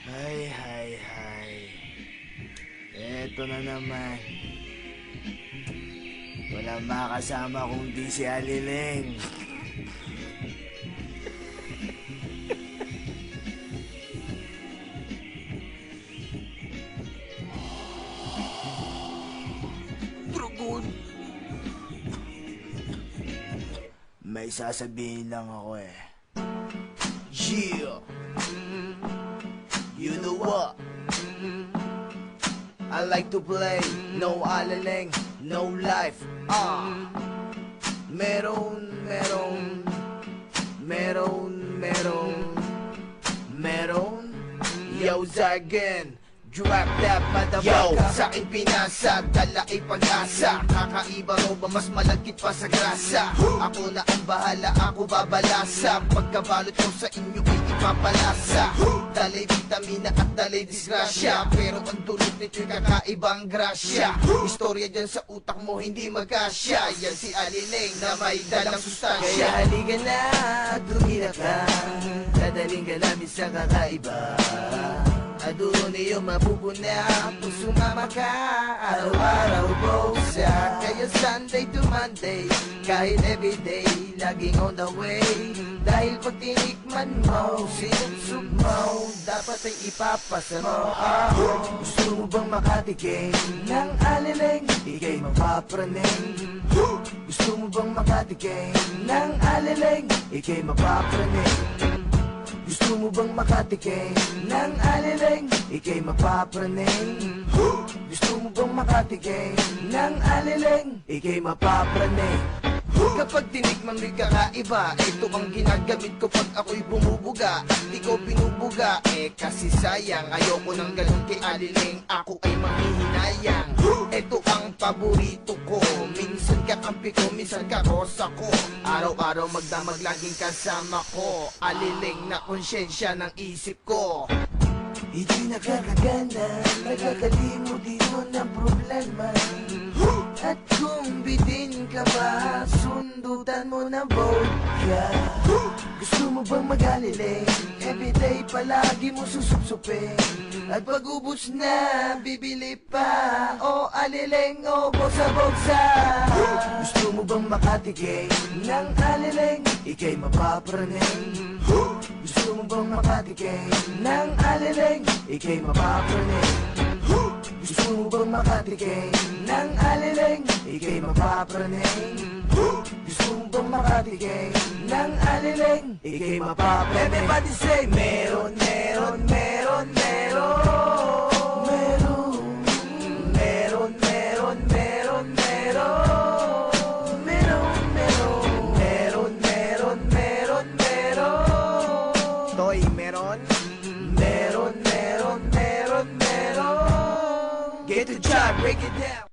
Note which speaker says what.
Speaker 1: Hay. Eto na naman. Walang makasama kundi si Aliling.
Speaker 2: Dragon.
Speaker 1: May sasabihin lang ako eh. Yeah. You know what? I like to play, no Aliling, no life. Meron. Yo, Zargan. Drop that motherfucker. Yo, sa'kin pinasa, dala ay pag-asa. Kakaiba raw ba mas malagkit pa sa grasa? Ako na ang bahala, ako babalasa. Pagkabalot ko sa inyo ay ipapalasa. Dalay vitamina at dalay disgrasya, pero ang dulot nito'y kakaibang grasya. Istorya dyan sa utak mo hindi magkasya. Yan si Aliling na may dalang sustansya. Kaya halika na, tumira ka. Dadaling ka namin sa kakaiba. Doon iyong mapupuna kung sumama ka araw-araw bosa. Kaya Sunday to Monday, kahit everyday, laging on the way. Dahil pag tinikman mo, sinusog mo, dapat ay ipapasa mo. Gusto mo bang makatikim ng Aliling? Ika'y mapapraning. Gusto mo bang makatikim ng Aliling? Ika'y mapapraning. Gusto mo bang makatikim ng Aliling? Ika'y mapapraning. Gusto mo bang makatikim ng Aliling? Ika'y mapapraning. Kapag tinikman mo'y kakaiba, ito ang ginagamit ko pag ako'y bumubuga. At di ko binubuga, kasi sayang. Ayoko ng ganun kay Aliling, ako ay manghihinayang. Ito ang paborito ko, minsan kakampi ko, minsan karosa ko. Araw-araw magdamag, laging kasama ko. Aliling na konsyensya ng isip ko. Ito'y nakakagana, nakakalimot dito ng problema. At kung bitin ka ba, sundutan mo ng vodka. Gusto mo bang mag-Aliling? Everyday palagi mo susupsupin. At pag ubos na, bibili pa. O Aliling, o boksa-boksa. Gusto mo bang makatikim ng Aliling? Ika'y mapapraning. Gusto mo bang makatikim ng Aliling? Ika'y mapapraning. Gusto mo bang makatikim ng Aliling? Ika'y mapapraning. Gusto mo bang makatikim ng Aliling? Ika'y mapapraning. Everybody say, meron. Toy, meron. Get the job, break it down.